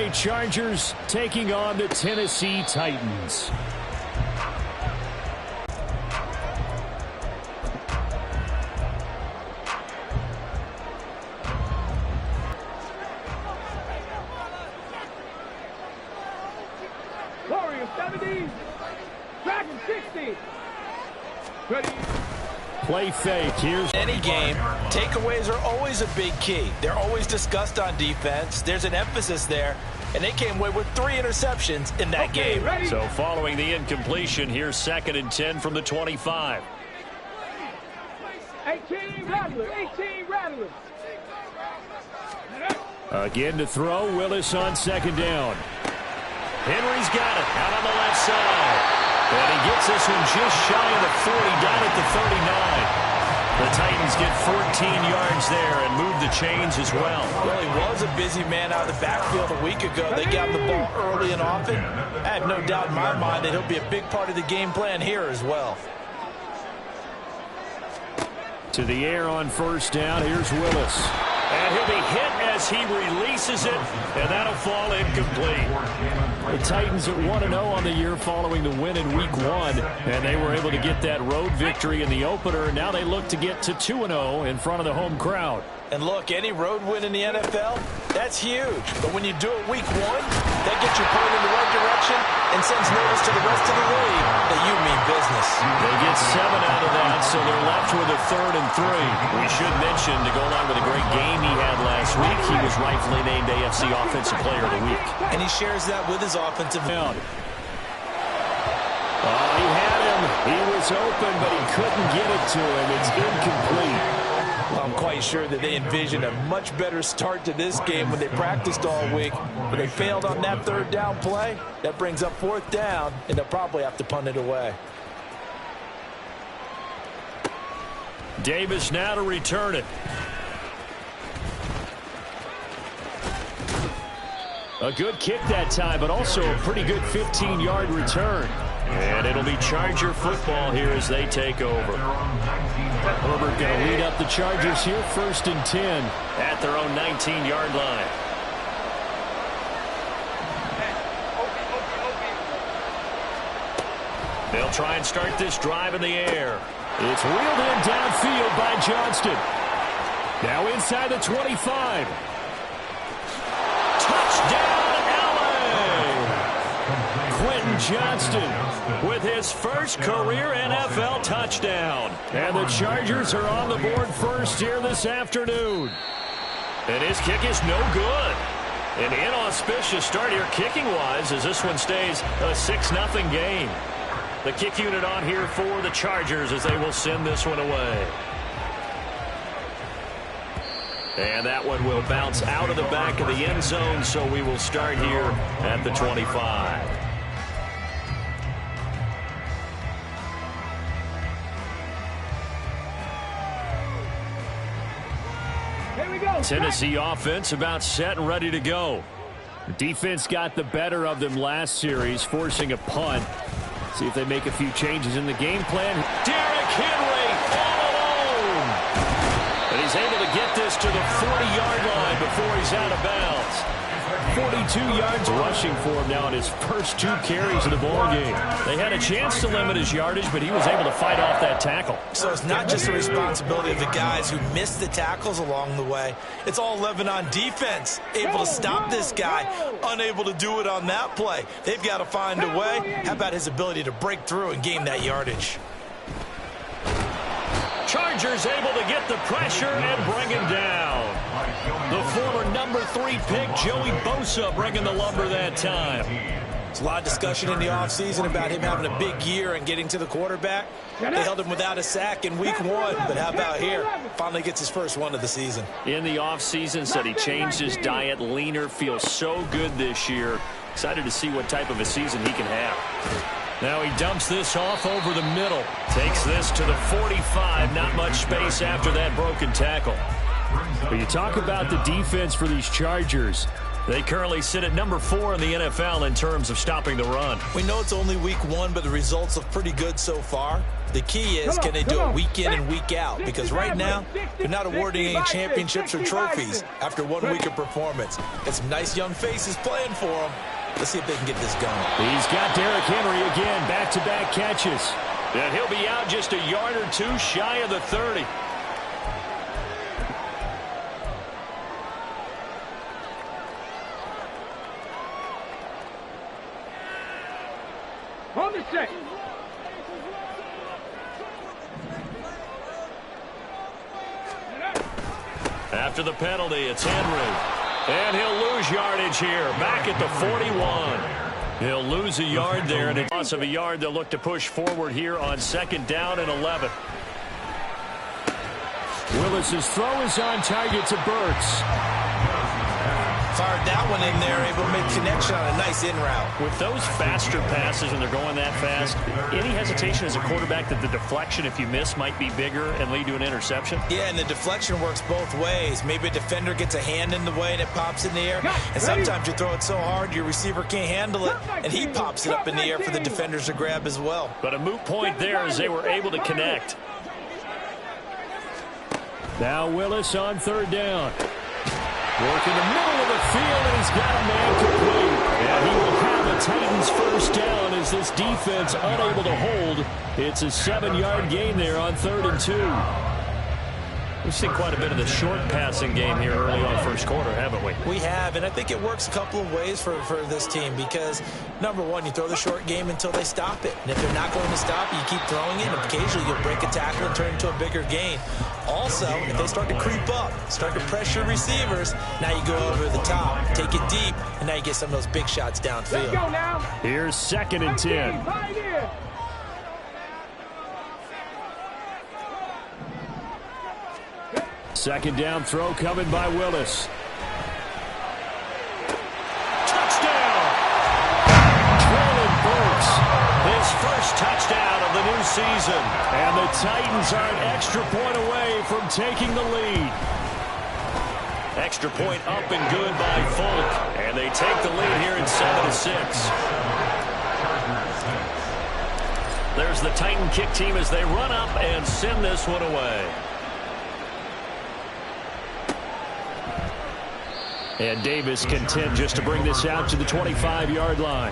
LA Chargers taking on the Tennessee Titans. Warriors 70, Dragon 60. Ready. Play fake. Here's any game. Takeaways are always a big key. They're always discussed on defense. There's an emphasis there, and they came away with 3 interceptions in that game. Ready. So following the incompletion, here's 2nd and 10 from the 25. 18 Rattlers. 18 Rattlers. Again to throw. Willis on 2nd down. Henry's got it out on the left side. And he gets this one just shy of the 40, down at the 39. The Titans get 14 yards there and move the chains as well. Well, he was a busy man out of the backfield a week ago. They got him the ball early and often. I have no doubt in my mind that he'll be a big part of the game plan here as well. To the air on 1st down. Here's Willis. And he'll be hit as he releases it, and that'll fall incomplete. The Titans are 1-0 on the year following the win in Week 1, and they were able to get that road victory in the opener. Now they look to get to 2-0 in front of the home crowd. And look, any road win in the NFL, that's huge. But when you do it Week 1, that gets you pointed in the right direction and sends notice to the rest of the league that you mean business. They get 7 out of that, so they're left with a 3rd and 3. We should mention, to go along with a great game he had last week, he was rightfully named AFC Offensive Player of the Week. And he shares that with his offensive down. He had him. He was open, but he couldn't get it to him. It's incomplete. I'm quite sure that they envisioned a much better start to this game when they practiced all week. But they failed on that 3rd down play. That brings up 4th down, and they'll probably have to punt it away. Davis now to return it. A good kick that time, but also a pretty good 15-yard return. And it'll be Charger football here as they take over. Herbert going to lead up the Chargers here, 1st and 10 at their own 19-yard line. They'll try and start this drive in the air. It's reeled in downfield by Johnston. Now inside the 25. Touchdown, LA! Quentin Johnston with his first career NFL touchdown. And the Chargers are on the board first here this afternoon. And his kick is no good. An inauspicious start here kicking-wise as this one stays a 6-0 game. The kick unit on here for the Chargers as they will send this one away. And that one will bounce out of the back of the end zone, so we will start here at the 25. Here we go. Tennessee offense about set and ready to go. The defense got the better of them last series, forcing a punt. See if they make a few changes in the game plan. Derrick Henry all alone. And he's able to get this to the 40-yard line before he's out of bounds. 42 yards rushing for him now in his first 2 carries of the ballgame. They had a chance to limit his yardage, but he was able to fight off that tackle. So it's not just the responsibility of the guys who missed the tackles along the way. It's all 11 on defense. Able to stop this guy, unable to do it on that play. They've got to find a way. How about his ability to break through and gain that yardage? Chargers able to get the pressure and bring him down. The former number 3 pick, Joey Bosa, bringing the lumber that time. There's a lot of discussion in the offseason about him having a big year and getting to the quarterback. They held him without a sack in Week 1, but how about here? Finally gets his first one of the season. In the offseason, said he changed his diet, leaner, feels so good this year. Excited to see what type of a season he can have. Now he dumps this off over the middle. Takes this to the 45. Not much space after that broken tackle. But you talk about the defense for these Chargers. They currently sit at number 4 in the NFL in terms of stopping the run. We know it's only week 1, but the results look pretty good so far. The key is, can they do it week in and week out? Because right now, they're not awarding any championships or trophies after 1 week of performance. Got some nice young faces playing for them. Let's see if they can get this going. He's got Derrick Henry again, back-to-back catches. And he'll be out just a yard or two shy of the 30. On the check. After the penalty, it's Henry. And he'll lose yardage here, back at the 41. He'll lose a yard there, and a loss of a yard. They'll look to push forward here on 2nd down and 11. Willis's throw is on target to Burks. Fired that one in there, able to make connection on a nice in route. With those faster passes when they're going that fast, any hesitation as a quarterback that the deflection, if you miss, might be bigger and lead to an interception? Yeah, and the deflection works both ways. Maybe a defender gets a hand in the way and it pops in the air. And sometimes you throw it so hard your receiver can't handle it, and he pops it up in the air for the defenders to grab as well. But a moot point there as they were able to connect. Now Willis on 3rd down. Work in the middle of the field, and he's got a man complete. And he will have the Titans' 1st down as this defense unable to hold. It's a 7-yard gain there on 3rd and 2. We've seen quite a bit of the short passing game here early on 1st quarter, haven't we? We have, and I think it works a couple of ways for this team because, number one, you throw the short game until they stop it. And if they're not going to stop it, you keep throwing it, and occasionally you'll break a tackle and turn it into a bigger gain. Also, if they start to creep up, start to pressure receivers, now you go over the top, take it deep, and now you get some of those big shots downfield. Let's go now. Here's 2nd and 10. 2nd down throw coming by Willis. Touchdown! Traylon Burks, his 1st touchdown of the new season. And the Titans are an extra point away from taking the lead. Extra point up and good by Folk. And they take the lead here at 7-6. There's the Titan kick team as they run up and send this one away. And Davis content just to bring this out to the 25-yard line.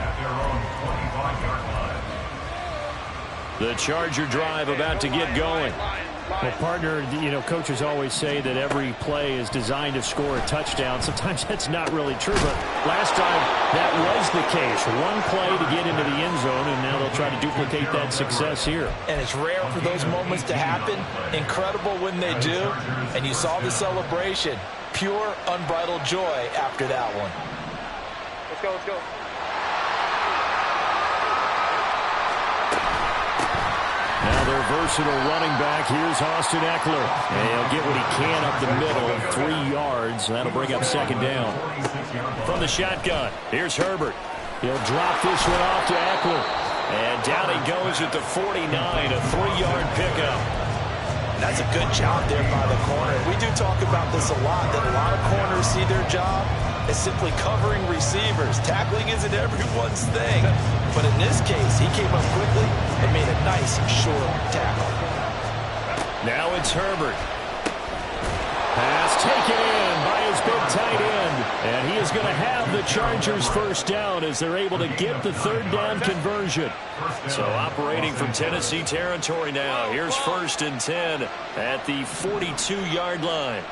The Charger drive about to get going. Well, partner, you know, coaches always say that every play is designed to score a touchdown. Sometimes that's not really true, but last time that was the case. One play to get into the end zone, and now they'll try to duplicate that success here. And it's rare for those moments to happen. Incredible when they do. And you saw the celebration. Pure, unbridled joy after that one. Let's go, let's go. Now their versatile running back, here's Austin Eckler. And he'll get what he can up the middle, 3 yards. That'll bring up 2nd down. From the shotgun, here's Herbert. He'll drop this one off to Eckler. And down he goes at the 49, a 3-yard pickup. That's a good job there by the corner. We do talk about this a lot, that a lot of corners see their job as simply covering receivers. Tackling isn't everyone's thing. But in this case, he came up quickly and made a nice, short tackle. Now it's Herbert. Pass taken in by his big tight end. And he is going to have the Chargers' 1st down as they're able to get the 3rd down conversion. So operating from Tennessee territory now. Here's 1st and 10 at the 42-yard line.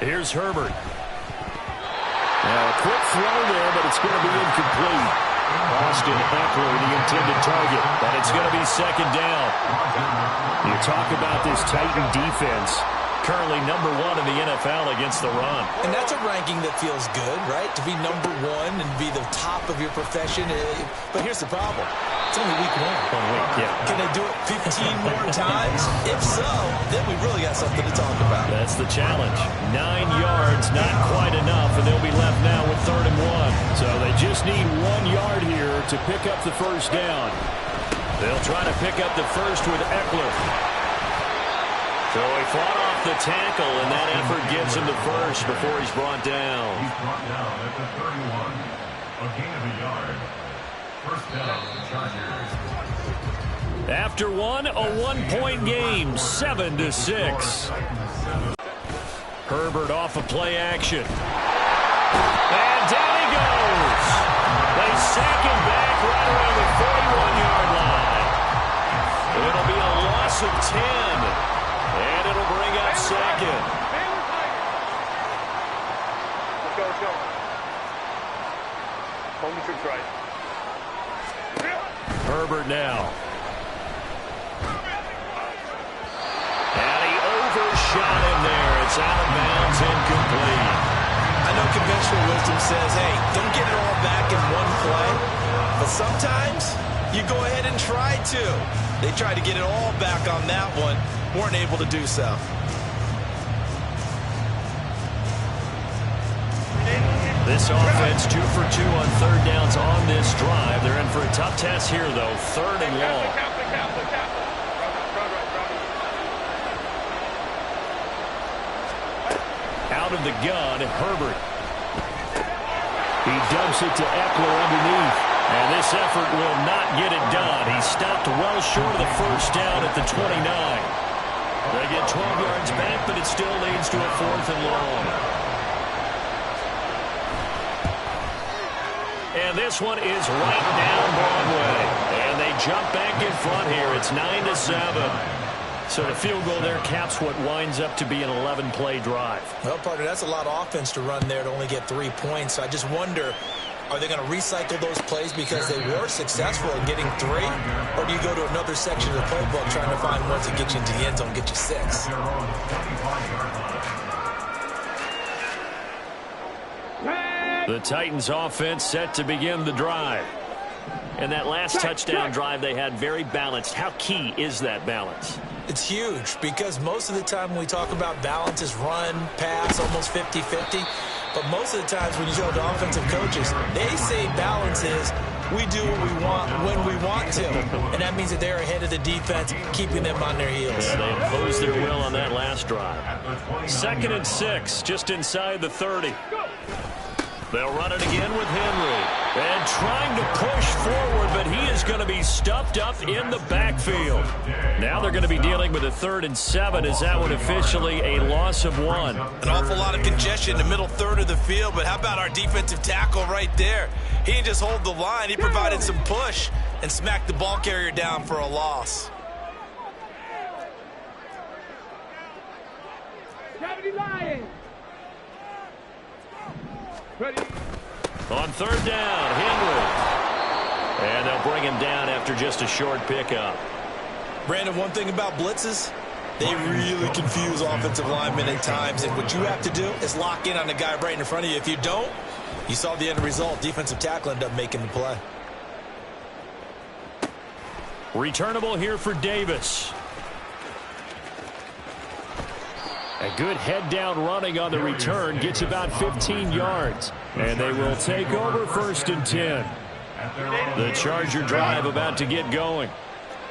Here's Herbert. Now a quick throw there, but it's going to be incomplete. Austin Eckler, the intended target, but it's going to be 2nd down. You talk about this Titan defense. Currently number 1 in the NFL against the run. And that's a ranking that feels good, right? To be number 1 and be the top of your profession. But here's the problem. It's only week 1. 1 week, yeah. Can they do it 15 more times? If so, then we really got something to talk about. That's the challenge. 9 yards, not quite enough, and they'll be left now with 3rd and 1. So they just need 1 yard here to pick up the 1st down. They'll try to pick up the 1st with Eckler. So he fought off off the tackle, and that effort gets him the first before he's brought down. He's brought down at the 31. A gain of a yard. First down, Chargers. After one, a one-point game, 7-6. Herbert off of play action. And down he goes. They sack him back right around the 41-yard line. It'll be a loss of 10. And it'll bring up second. Let's go, let's go. Home troops right. Herbert now. And he overshot him there. It's out of bounds, incomplete. I know conventional wisdom says, hey, don't get it all back in one play. But sometimes you go ahead and try to. They tried to get it all back on that one. Weren't able to do so. This offense 2 for 2 on third downs on this drive. They're in for a tough test here, though. Third and long. Out of the gun, Herbert. He dumps it to Eckler underneath. And this effort will not get it done. He stopped well short of the first down at the 29. They get 12 yards back, but it still leads to a 4th and long. And this one is right down Broadway. And they jump back in front here. It's 9-7. So the field goal there caps what winds up to be an 11-play drive. Well, partner, that's a lot of offense to run there to only get 3 points. So I just wonder, are they going to recycle those plays because they were successful in getting 3? Or do you go to another section of the playbook trying to find ones that get you into the end zone, get you 6? The Titans offense set to begin the drive. And that last touchdown drive they had very balanced. How key is that balance? It's huge because most of the time when we talk about balance is run, pass, almost 50-50. But most of the times when you talk to offensive coaches, they say balance is we do what we want when we want to. And that means that they're ahead of the defense, keeping them on their heels. Yeah, they imposed their will on that last drive. 2nd and 6, just inside the 30. They'll run it again with Henry. And trying to push forward, but he is going to be stuffed up in the backfield. Now they're going to be dealing with a 3rd and 7. Is that one officially a loss of 1? An awful lot of congestion in the middle third of the field, but how about our defensive tackle right there? He didn't just hold the line. He provided some push and smacked the ball carrier down for a loss. Ready. On 3rd down, Henry. And they'll bring him down after just a short pickup. Brandon, one thing about blitzes, they really confuse offensive linemen at times. And what you have to do is lock in on the guy right in front of you. If you don't, you saw the end result. Defensive tackle ended up making the play. Returnable here for Davis. A good head-down running on the return gets about 15 yards. And they will take over 1st and 10. The Charger drive about to get going.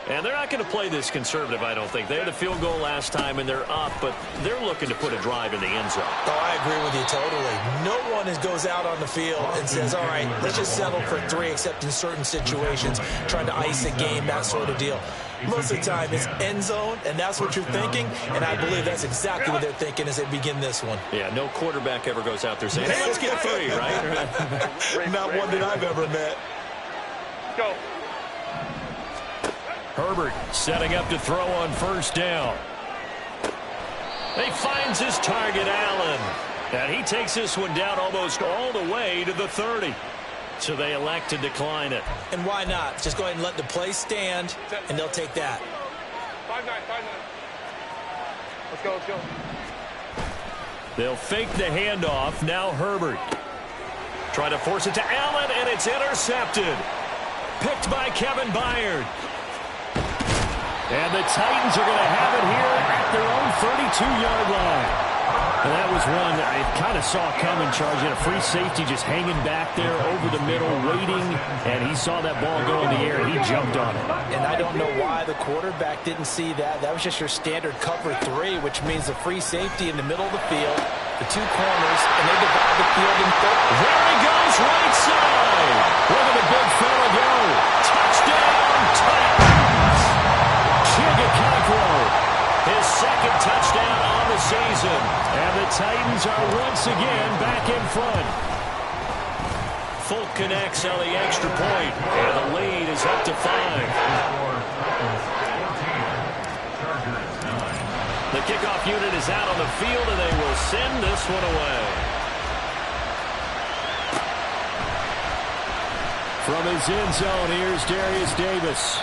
And they're not going to play this conservative, I don't think. They had a field goal last time, and they're up, but they're looking to put a drive in the end zone. Oh, I agree with you totally. No one goes out on the field and says, all right, let's just settle for 3, except in certain situations, trying to ice a game, that sort of deal. Most of the time, it's end zone, and that's what you're thinking, and I believe that's exactly what they're thinking as they begin this one. Yeah, no quarterback ever goes out there saying, hey, let's get 3, right? Not one that I've ever met. Go. Herbert setting up to throw on 1st down. He finds his target, Allen. And he takes this one down almost all the way to the 30. So they elect to decline it. And why not? Just go ahead and let the play stand, and they'll take that. 5-9, 5-9. Let's go, let's go. They'll fake the handoff. Now Herbert. Try to force it to Allen, and it's intercepted. Picked by Kevin Byard. And the Titans are going to have it here at their own 32-yard line. And that was one I kind of saw coming, Charles. You had a free safety just hanging back there over the middle, waiting, and he saw that ball go in the air, and he jumped on it. And I don't know why the quarterback didn't see that. That was just your standard cover 3, which means a free safety in the middle of the field, the 2 corners, and they divide the field in 3. There he goes, right side. Look at the big fella go. Touchdown, Titans. Chigakakro. His second touchdown on the season. And the Titans are once again back in front. Fulk connects on the extra point, and the lead is up to 5. The kickoff unit is out on the field, and they will send this one away. From his end zone, here's Darius Davis.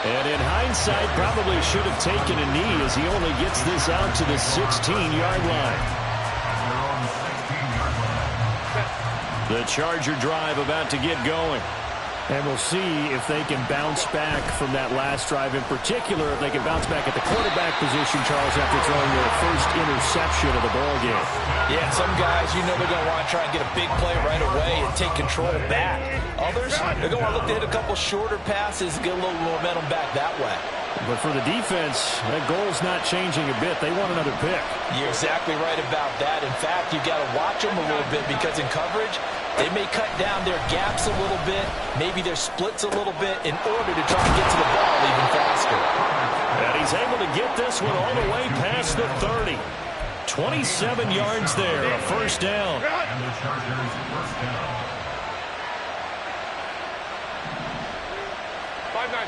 And in hindsight, probably should have taken a knee as he only gets this out to the 16-yard line. The Charger drive about to get going. And we'll see if they can bounce back from that last drive. In particular, if they can bounce back at the quarterback position, Charles, after throwing their first interception of the ballgame. Yeah, some guys, you know they're going to want to try and get a big play right away and take control back. Others, they're going to want to look to hit a couple shorter passes, get a little momentum back that way. But for the defense, that goal's not changing a bit. They want another pick. You're exactly right about that. In fact, you've got to watch them a little bit because in coverage, they may cut down their gaps a little bit, maybe their splits a little bit in order to try and get to the ball even faster. And he's able to get this one all the way past the 30. 27 yards there, a first down. And the Chargers first down. 5-9.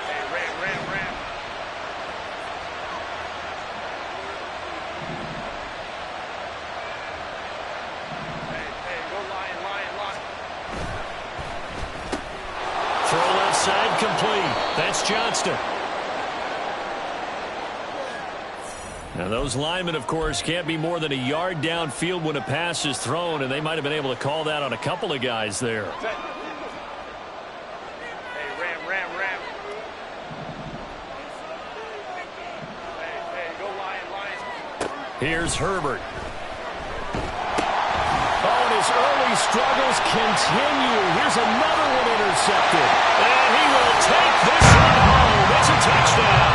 Hey, ram. Hey, go lion. Throw left side complete. That's Johnston. Now those linemen, of course, can't be more than a yard downfield when a pass is thrown, and they might have been able to call that on a couple of guys there. Hey, ram. Hey, go lion. Here's Herbert. Oh, and his early struggles continue. Here's another one intercepted. And he will take this one home. It's a touchdown.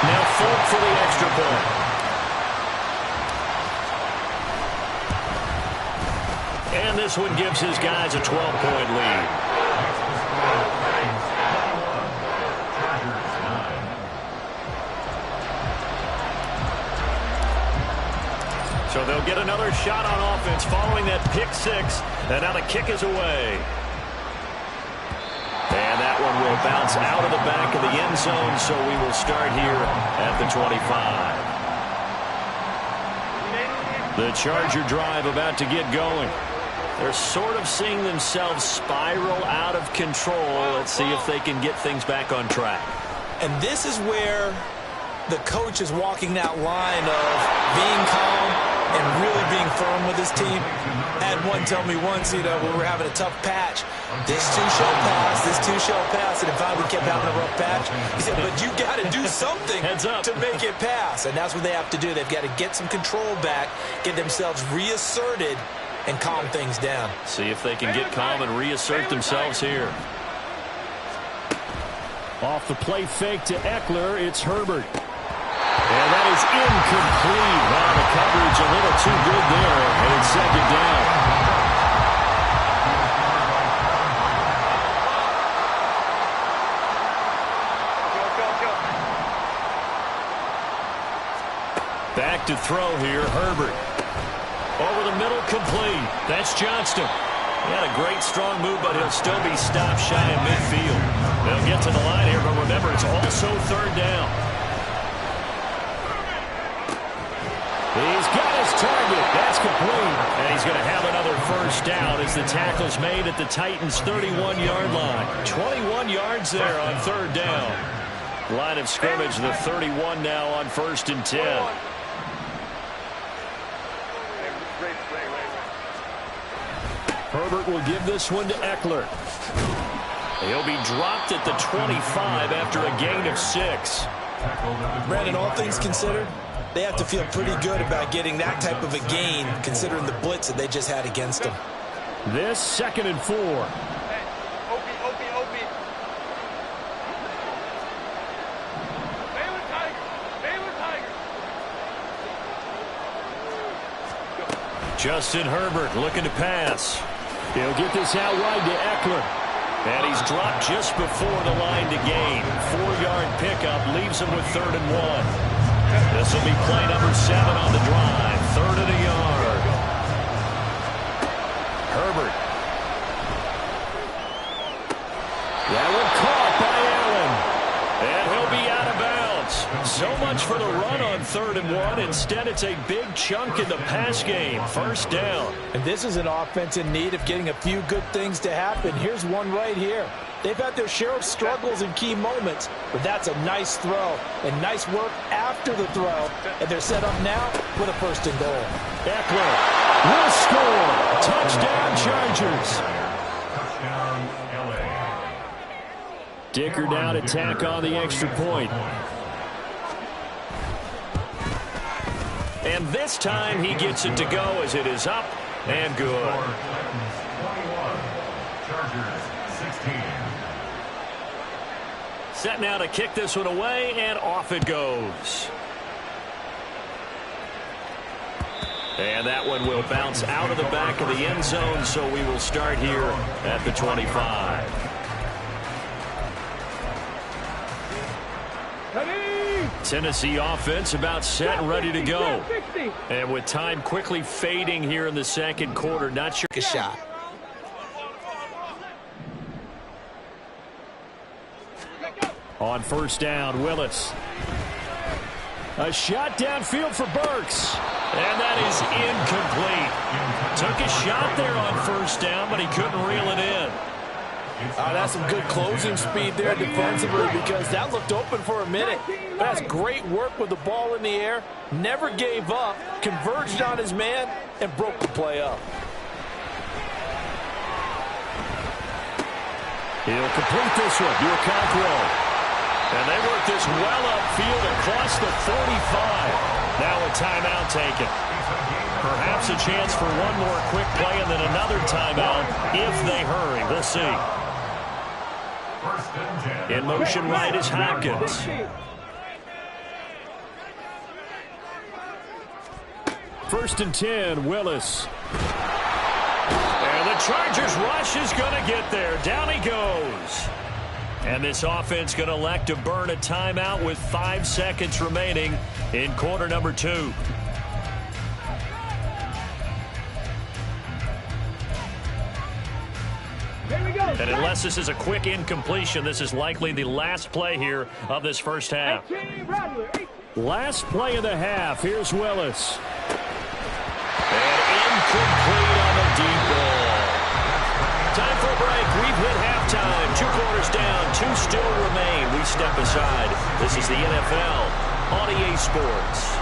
Now Fulk for the extra point. And this one gives his guys a 12-point lead. So they'll get another shot on offense following that pick 6. And now the kick is away. And that one will bounce out of the back of the end zone, so we will start here at the 25. The Charger drive about to get going. They're sort of seeing themselves spiral out of control. Let's see if they can get things back on track. And this is where the coach is walking that line of being calm and really being firm with his team. I had one tell me once, when we were having a tough patch, this two shall pass, and finally we kept having a rough patch. He said, but you got to do something to make it pass. And that's what they have to do. They've got to get some control back, get themselves reasserted, and calm things down. See if they can get calm and reassert themselves here. Off the play fake to Eckler, it's Herbert. And that is incomplete. Wow, the coverage a little too good there, and it's second down. Go. Back to throw here, Herbert. Over the middle, complete. That's Johnston. He had a great, strong move, but he'll still be stopped shy of midfield. They'll get to the line here, but remember, it's also third down. He's got his target. That's complete. And he's going to have another first down as the tackle's made at the Titans' 31-yard line. 21 yards there on third down. Line of scrimmage, the 31 now on 1st and 10. Herbert will give this one to Eckler. He'll be dropped at the 25 after a gain of 6. Brandon, all things considered, They have to feel pretty good about getting that type of a gain, considering the blitz that they just had against them. This 2nd and 4. Hey, Opie. Baylor Tiger. Justin Herbert looking to pass. He'll get this out wide to Eckler. And he's dropped just before the line to gain. 4-yard pickup leaves him with 3rd and 1. This will be play number 7 on the drive. 3rd and a yard. Herbert. That one caught by Allen. And he'll be out of bounds. So much for the run on 3rd and 1. Instead, it's a big chunk in the pass game. 1st down. And this is an offense in need of getting a few good things to happen. Here's one right here. They've had their share of struggles in key moments, but that's a nice throw and nice work after the throw. And they're set up now with a 1st and goal. Eckler will score. Touchdown, Chargers. Touchdown, LA. Dicker down to tack on the extra point. And this time he gets it to go as it is up and good. 21, Chargers 16. Set now to kick this one away, and off it goes. And that one will bounce out of the back of the end zone, so we will start here at the 25. Tennessee offense about set and ready to go. And with time quickly fading here in the 2nd quarter, not sure. A shot. On 1st down, Willis. A shot downfield for Burks. And that is incomplete. Took a shot there on 1st down, but he couldn't reel it in. That's some good closing speed there defensively, because that looked open for a minute. That's great work with the ball in the air. Never gave up, converged on his man, and broke the play up. He'll complete this one. Okonkwo. And they work this well upfield across the 45. Now a timeout taken. Perhaps a chance for one more quick play and then another timeout if they hurry. We'll see. In motion right is Hopkins. First and 10, Willis. And the Chargers rush is going to get there. Down he goes. And this offense going to elect to burn a timeout with 5 seconds remaining in quarter number 2. And unless this is a quick incompletion, this is likely the last play here of this first half. Last play of the half. Here's Willis. And incomplete on the deep ball. Time for a break. We've hit halftime. 2 quarters down. 2 still remain. We step aside. This is the NFL on EA Sports.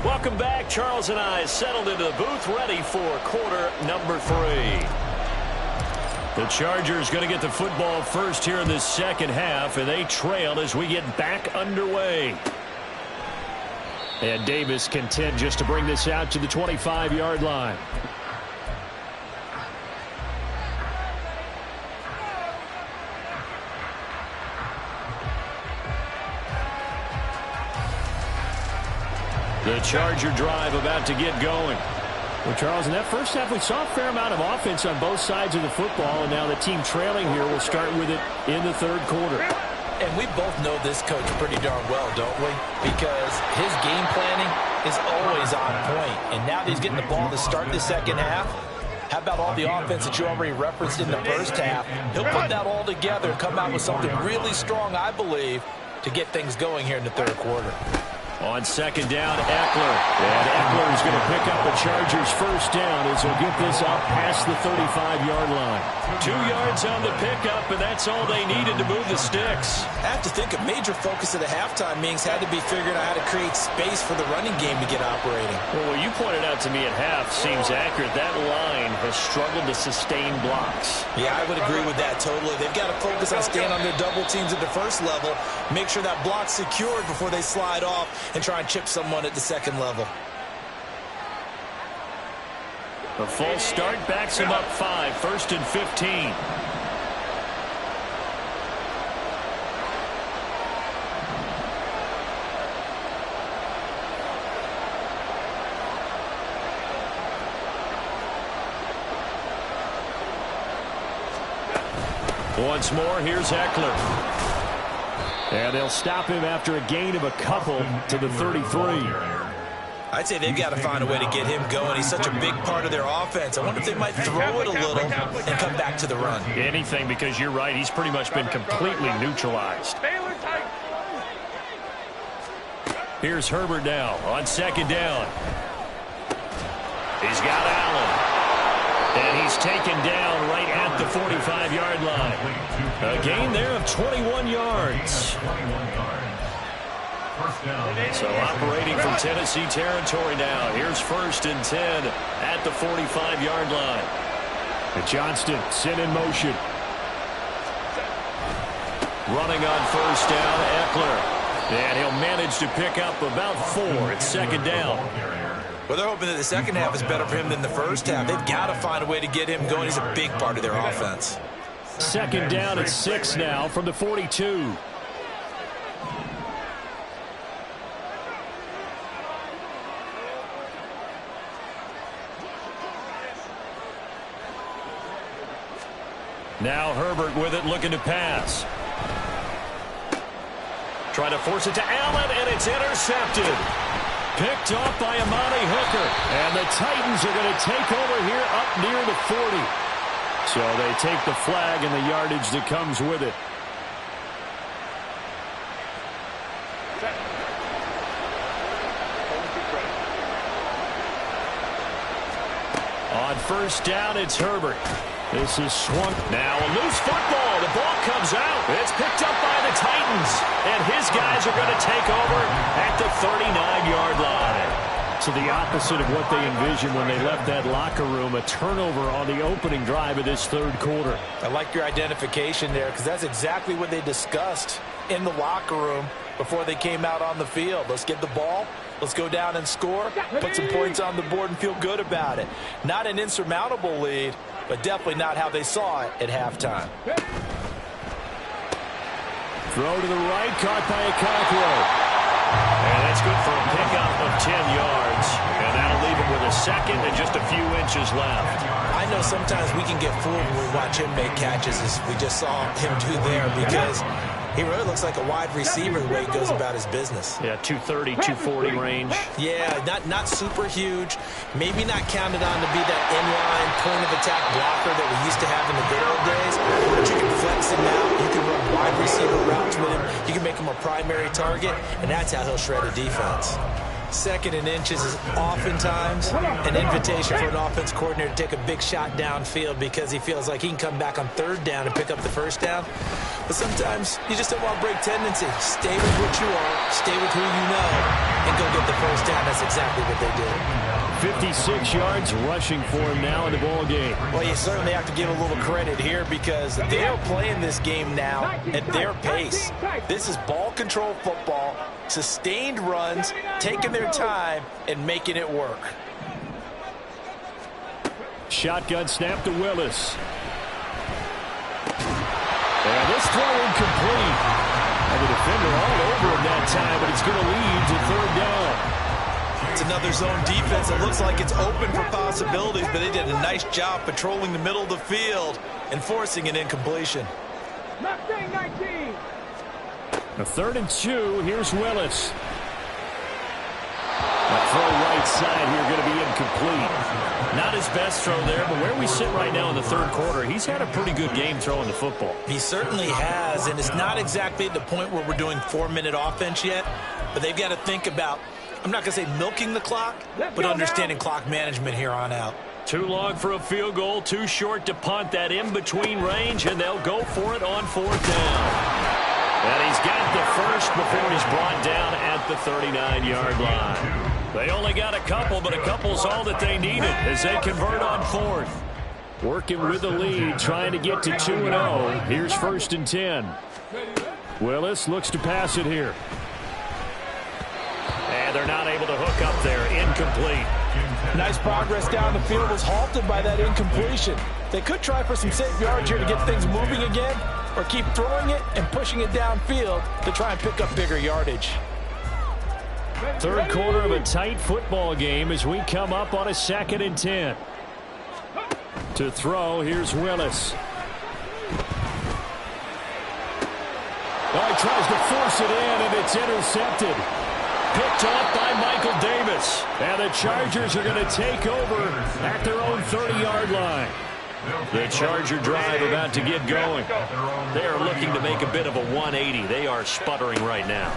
Welcome back. Charles and I settled into the booth, ready for quarter number 3. The Chargers going to get the football first here in this second half, and they trail as we get back underway. And Davis content just to bring this out to the 25-yard line. The Charger drive about to get going. Well, Charles, in that first half, we saw a fair amount of offense on both sides of the football, and now the team trailing here will start with it in the third quarter. And we both know this coach pretty darn well, don't we? Because his game planning is always on point. And now that he's getting the ball to start the second half, how about all the offense that you already referenced in the first half? He'll put that all together and come out with something really strong, I believe, to get things going here in the third quarter. On second down, Eckler. And Eckler is going to pick up the Chargers' first down as he'll get this up past the 35-yard line. 2 yards on the pickup, and that's all they needed to move the sticks. I have to think a major focus of the halftime meetings had to be figuring out how to create space for the running game to get operating. Well, what you pointed out to me at half seems accurate. That line has struggled to sustain blocks. Yeah, I would agree with that totally. They've got to focus on staying on their double teams at the first level, make sure that block's secured before they slide off and try and chip someone at the second level. A false start backs him up 5, 1st and 15. Once more, here's Eckler. And they'll stop him after a gain of a couple to the 33. I'd say they've got to find a way to get him going. He's such a big part of their offense. I wonder if they might throw it a little and come back to the run. Anything, because you're right. He's pretty much been completely neutralized. Here's Herbert now on second down. He's got Allen. And he's taken down right at the 45-yard line. A gain there of 21 yards. So operating from Tennessee territory now. Here's 1st and 10 at the 45-yard line. And Johnston sent in motion. Running on 1st down, Eckler. And he'll manage to pick up about 4 at second down. Well, they're hoping that the second half is better for him than the first half. They've got to find a way to get him going. He's a big part of their offense. Second down at 6 now from the 42. Now Herbert with it, looking to pass. Trying to force it to Allen, and it's intercepted. Picked off by Amani Hooker. And the Titans are going to take over here up near the 40. So they take the flag and the yardage that comes with it. On 1st down, it's Herbert. This is swung. Now a loose football. The ball comes out. It's picked up by the Titans. And his guys are going to take over at the 39-yard line. So the opposite of what they envisioned when they left that locker room. A turnover on the opening drive of this 3rd quarter. I like your identification there because that's exactly what they discussed in the locker room before they came out on the field. Let's get the ball. Let's go down and score, put some points on the board and feel good about it. Not an insurmountable lead, but definitely not how they saw it at halftime. Throw to the right, caught by Okonkwo. And that's good for a pickup of 10 yards. And that'll leave him with a second and just a few inches left. I know sometimes we can get fooled when we watch him make catches, as we just saw him do there, because he really looks like a wide receiver the way he goes about his business. Yeah, 230, 240 range. Yeah, not super huge. Maybe not counted on to be that inline point-of-attack blocker that we used to have in the good old days. But you can flex him out. You can run wide receiver routes with him. You can make him a primary target, and that's how he'll shred a defense. 2nd and inches is oftentimes an invitation for an offense coordinator to take a big shot downfield because he feels like he can come back on 3rd down and pick up the 1st down. But sometimes you just don't want to break tendency. Stay with what you are, stay with who you know, and go get the 1st down. That's exactly what they did. 56 yards rushing for him now in the ball game. Well, you certainly have to give a little credit here because they're playing this game now at their pace. This is ball control football, sustained runs, taking their time and making it work. Shotgun snap to Willis. And this throw incomplete. And the defender all over him that time, but it's going to lead to 3rd down. It's another zone defense. It looks like it's open for possibilities, but they did a nice job patrolling the middle of the field and forcing an incompletion. A 3rd and 2. Here's Willis. A throw right side here going to be incomplete. Not his best throw there, but where we sit right now in the 3rd quarter, he's had a pretty good game throwing the football. He certainly has, and it's not exactly at the point where we're doing 4-minute offense yet, but they've got to think about, I'm not going to say milking the clock, but understanding clock management here on out. Too long for a field goal, too short to punt. That in-between range, and they'll go for it on 4th down. And he's got the first before he's brought down at the 39-yard line. They only got a couple, but a couple's all that they needed as they convert on 4th. Working with the lead, trying to get to 2-0. Here's 1st and 10. Willis looks to pass it here. And they're not able to hook up there. Incomplete. Nice progress down the field was halted by that incompletion. They could try for some safe yards here to get things moving again, or keep throwing it and pushing it downfield to try and pick up bigger yardage. Third quarter of a tight football game as we come up on a 2nd and 10. To throw, here's Willis. Oh, he tries to force it in, and it's intercepted. Picked off by Michael Davis. And the Chargers are going to take over at their own 30-yard line. The Charger drive about to get going. They are looking to make a bit of a 180. They are sputtering right now.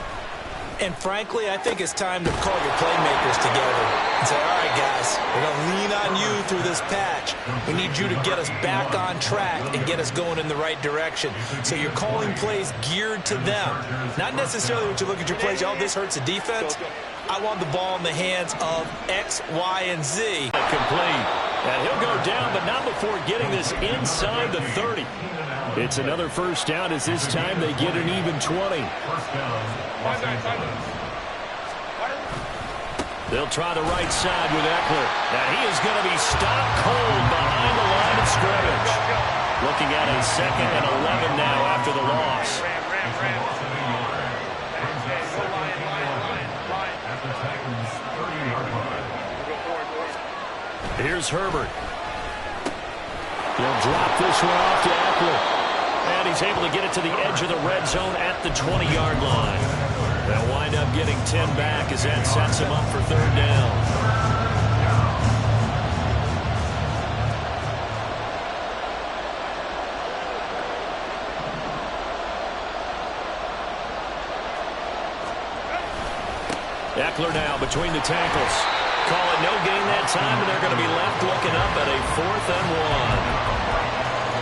And frankly, I think it's time to call your playmakers together and say, all right, guys, we're going to lean on you through this patch. We need you to get us back on track and get us going in the right direction. So you're calling plays geared to them. Not necessarily when you look at your plays, oh, this hurts the defense. I want the ball in the hands of X, Y, and Z. Complete. And he'll go down, but not before getting this inside the 30. It's another 1st down as this time they get an even 20. They'll try the right side with Eckler. Now he is going to be stopped cold behind the line of scrimmage. Looking at a 2nd and 11 now after the loss. Here's Herbert. He'll drop this one off to Eckler. And he's able to get it to the edge of the red zone at the 20-yard line. They'll wind up getting 10 back as that sets him up for 3rd down. Eckler now between the tackles. Call it no gain that time, and they're going to be left looking up at a 4th and 1.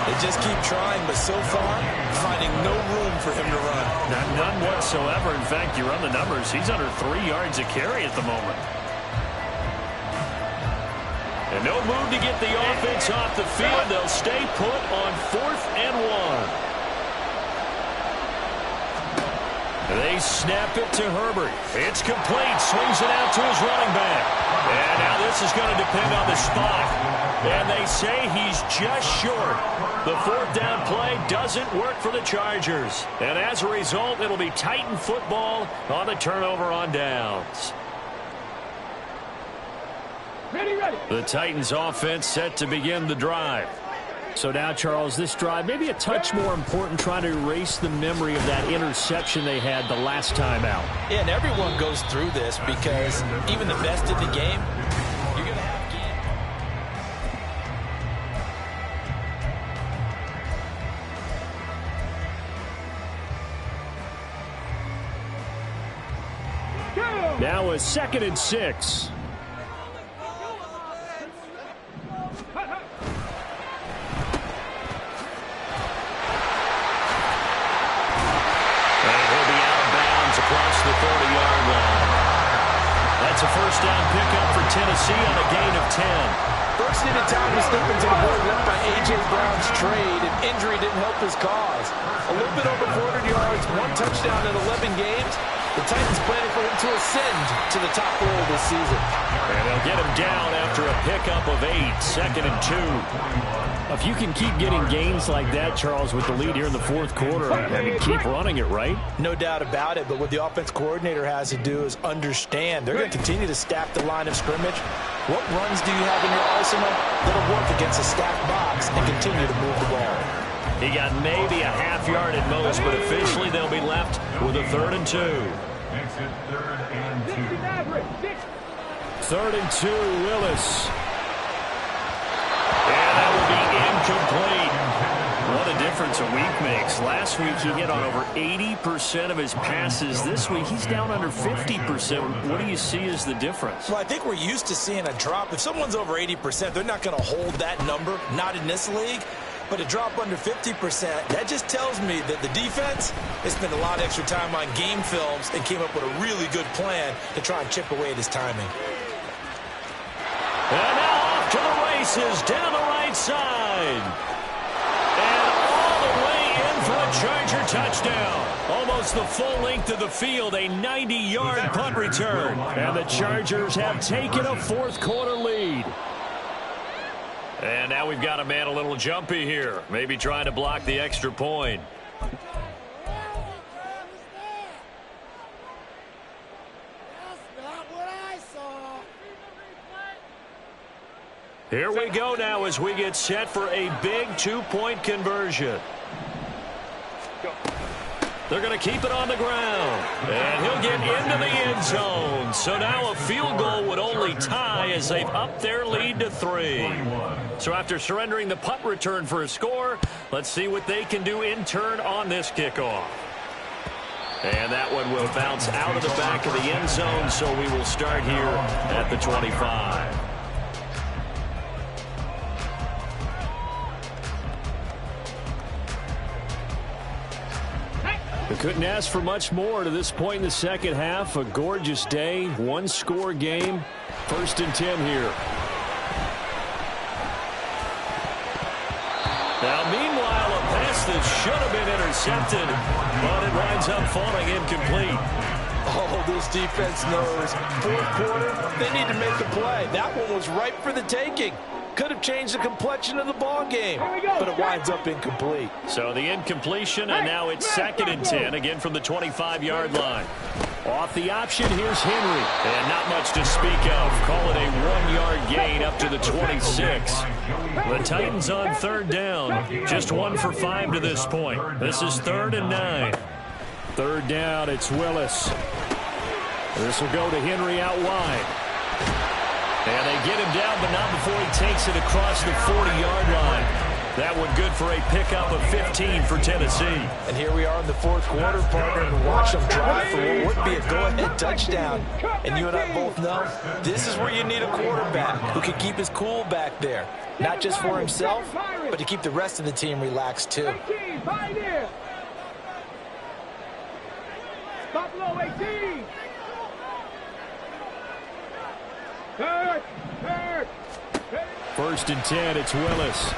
They just keep trying, but so far, finding no room for him to run. None whatsoever. In fact, you run the numbers, he's under 3 yards a carry at the moment. And no move to get the offense off the field. They'll stay put on 4th and 1. They snap it to Herbert. It's complete. Swings it out to his running back. And now this is going to depend on the spot. And they say he's just short. The 4th down play doesn't work for the Chargers. And as a result, it'll be Titan football on the turnover on downs. Ready. The Titans offense set to begin the drive. So now, Charles, this drive maybe a touch more important, trying to erase the memory of that interception they had the last time out. Yeah, and everyone goes through this because even the best in the game, you're going to have games. Now a 2nd and 6. Across the 30-yard line. That's a 1st down pickup for Tennessee on a gain of 10. First needed time to slip into the board left by A.J. Brown's trade, and injury didn't help his cause. A little bit over 400 yards, 1 touchdown in 11 games. The Titans planning for him to ascend to the top roll this season. And they'll get him down after a pickup of 8, 2nd and 2. If you can keep getting gains like that, Charles, with the lead here in the 4th quarter, I mean, keep running it, right? No doubt about it, but what the offense coordinator has to do is understand they're going to continue to stack the line of scrimmage. What runs do you have in your arsenal that'll work against a stacked box and continue to move the ball? He got maybe a half yard at most, but officially they'll be left with a 3rd and 2. Exit 3rd and 2. 3rd and 2, Willis. And that will be incomplete. What a difference a week makes. Last last week he hit on over 80% of his passes. This week he's down under 50%. What do you see as the difference? Well, I think we're used to seeing a drop. If someone's over 80%, they're not going to hold that number, not in this league. But a drop under 50%, that just tells me that the defense has spent a lot of extra time on game films and came up with a really good plan to try and chip away at his timing. And now off to the races down the right side. And all the way in for a Charger touchdown. Almost the full length of the field, a 90-yard punt return. And the Chargers have taken a fourth-quarter lead. And now we've got a man a little jumpy here. Maybe trying to block the extra point. Here we go now as we get set for a big two-point conversion. They're going to keep it on the ground. And he'll get into the end zone. So now a field goal would only tie as they've upped their lead to 3. So after surrendering the punt return for a score, let's see what they can do in turn on this kickoff. And that one will bounce out of the back of the end zone, so we will start here at the 25. We couldn't ask for much more to this point in the second half. A gorgeous day, one-score game. 1st and 10 here. Now, meanwhile, a pass that should have been intercepted, but it winds up falling incomplete. Oh, this defense knows. Fourth quarter, they need to make a play. That one was ripe for the taking. Could have changed the complexion of the ball game, but it winds up incomplete. So the incompletion, and now it's 2nd and 10, again from the 25-yard line. Off the option, here's Henry. And not much to speak of. Call it a 1-yard gain up to the 26. The Titans on 3rd down. Just 1 for 5 to this point. This is 3rd and 9. 3rd down, it's Willis. This will go to Henry out wide. And they get him down, but not before he takes it across the 40-yard line. That one good for a pickup of 15 for Tennessee. And here we are in the 4th quarter, partner, and watch them drive for what would be a go-ahead touchdown. And you and I both know this is where you need a quarterback who can keep his cool back there. Not just for himself, but to keep the rest of the team relaxed, too. Buffalo 18. First and 10, it's Willis.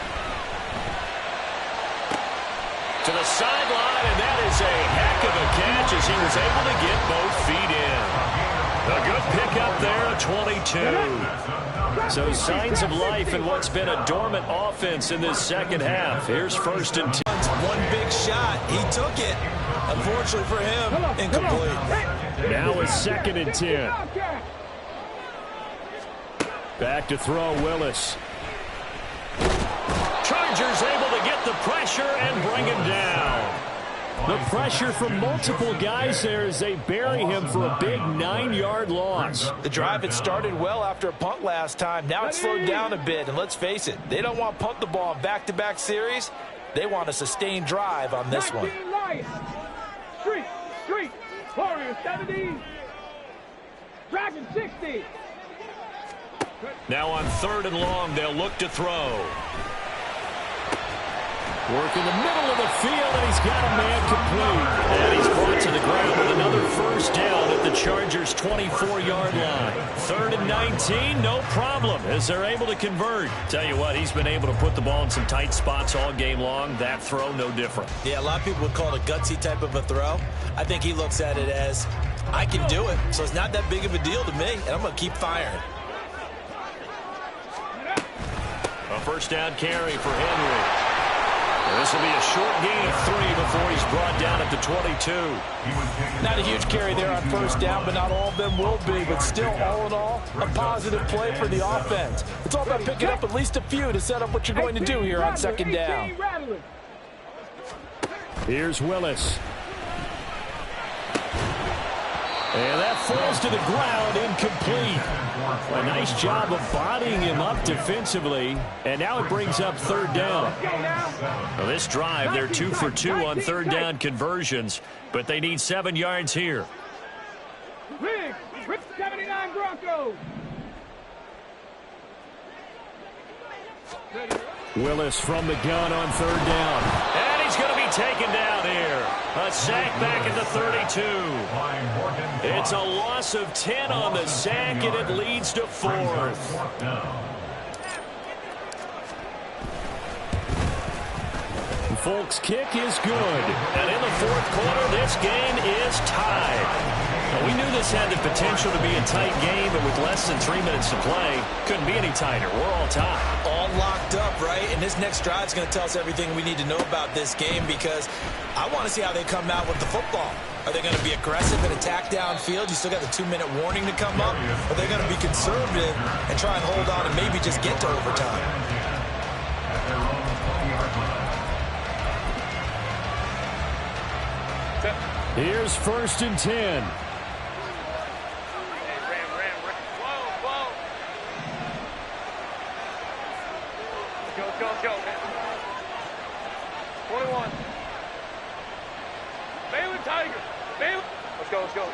To the sideline, and that is a heck of a catch as he was able to get both feet in. A good pickup there, 22. So signs of life in what's been a dormant offense in this second half. Here's 1st and 10. One big shot. He took it. Unfortunately for him, incomplete. Now it's 2nd and 10. Back to throw, Willis. Chargers able to get the pressure and bring him down. The pressure from multiple guys there as they bury him for a big 9-yard loss. The drive had started well after a punt last time. Now it's slowed down a bit, and let's face it, they don't want to punt the ball in back-to-back series. They want a sustained drive on this one. Street, Warriors 70, Dragon 60. Now on 3rd and long, they'll look to throw. Work in the middle of the field, and he's got a man complete. And he's brought to the ground with another 1st down at the Chargers' 24-yard line. 3rd and 19, no problem, as they're able to convert. Tell you what, he's been able to put the ball in some tight spots all game long. That throw, no different. Yeah, a lot of people would call it a gutsy type of a throw. I think he looks at it as, I can do it, so it's not that big of a deal to me, and I'm going to keep firing. A 1st down carry for Henry. This will be a short gain of 3 before he's brought down at the 22. Not a huge carry there on 1st down, but not all of them will be. But still, all in all, a positive play for the offense. It's all about picking up at least a few to set up what you're going to do here on 2nd down. Here's Willis. And that falls to the ground, incomplete. A nice job of bodying him up defensively, and now it brings up third down. Well, this drive, they're 2 for 2 on third down conversions, but they need 7 yards here. Riggs, Rip 79 Broncos. Willis from the gun on third down. And he's going to be taken down here. A sack back at the 32. It's a loss of 10 on the sack, and it leads to 4th. Folks' kick is good. And in the 4th quarter, this game is tied. Now, we knew this had the potential to be a tight game, but with less than 3 minutes to play, couldn't be any tighter. We're all tied. All locked up, right? And this next drive is going to tell us everything we need to know about this game, because I want to see how they come out with the football. Are they going to be aggressive and attack downfield? You still got the 2-minute warning to come up? Or are they going to be conservative and try and hold on and maybe just get to overtime? Here's 1st and 10. Go. 21. Baylor Tigers. Baylor. Let's go.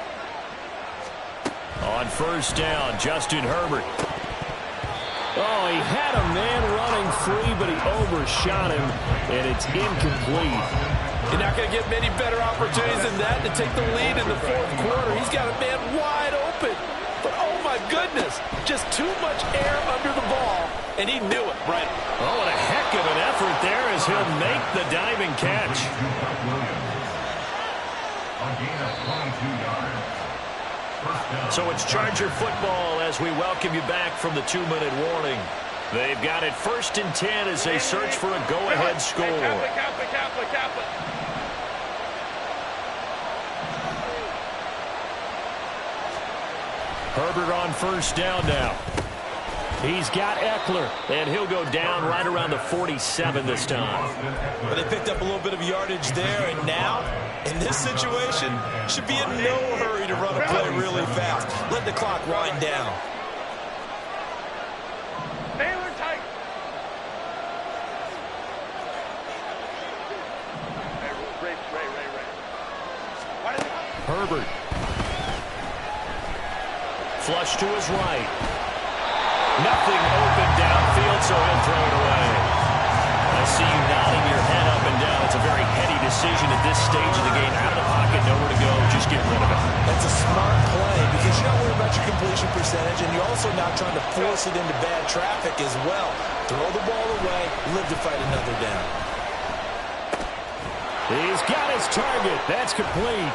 On 1st down, Justin Herbert. Oh, he had a man running free, but he overshot him, and it's incomplete. You're not going to get many better opportunities than that to take the lead in the 4th quarter. He's got a man wide open. But, oh, my goodness, just too much air under the ball, and he knew it, right? Oh, what a heck of an effort there as he'll make the diving catch. So it's Charger football as we welcome you back from the 2-minute warning. They've got it 1st and 10 as they search for a go-ahead score. Kaplan. Herbert on 1st down now. He's got Eckler, and he'll go down right around the 47 this time. But they picked up a little bit of yardage there, and now, in this situation, should be in no hurry to run a play really fast. Let the clock wind down. Baylor Tigers. Herbert. Flush to his right. Nothing open downfield, so he'll throw it away. I see you nodding your head up and down. It's a very heady decision at this stage of the game. Out of the pocket, nowhere to go. Just get rid of it. That's a smart play because you're not worried about your completion percentage, and you're also not trying to force it into bad traffic as well. Throw the ball away, live to fight another down. He's got his target. That's complete.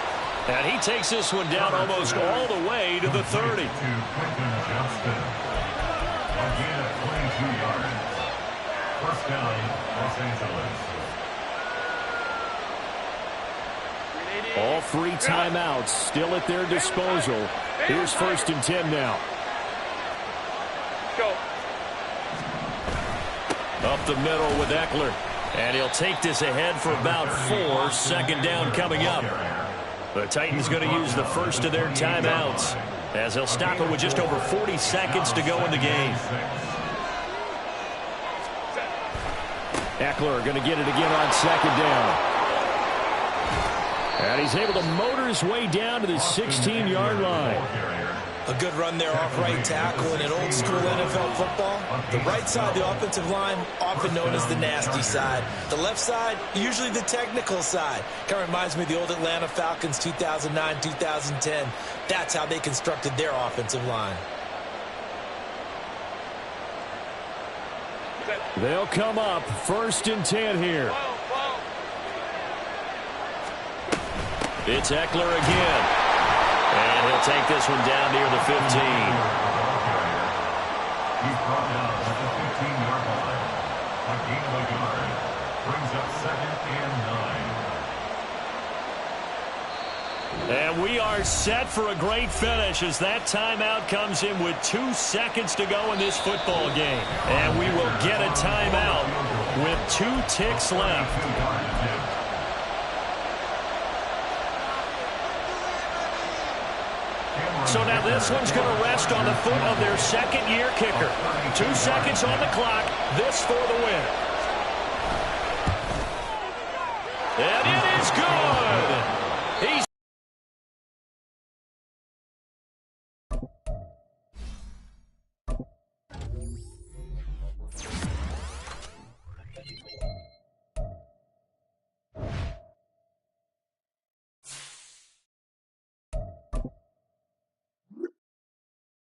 And he takes this one down almost all the way to the 30. First down, Los Angeles. All 3 timeouts still at their disposal. Here's 1st and 10 now. Go. Up the middle with Eckler. And he'll take this ahead for about 4. 2nd down coming up. The Titans going to use the first of their timeouts as they'll stop it with just over 40 seconds to go in the game. Eckler going to get it again on 2nd down. And he's able to motor his way down to the 16-yard line. A good run there off right tackle in an old school NFL football. The right side of the offensive line, often known as the nasty side. The left side, usually the technical side. Kind of reminds me of the old Atlanta Falcons 2009-2010. That's how they constructed their offensive line. They'll come up 1st and 10 here. It's Eckler again. And he'll take this one down near the 15. He's brought down at the 15-yard line. A gain of a yard brings up 2nd and 9. And we are set for a great finish as that timeout comes in with 2 seconds to go in this football game. And we will get a timeout with 2 ticks left. So now this one's going to rest on the foot of their second-year kicker. 2 seconds on the clock. This for the win. And it is good.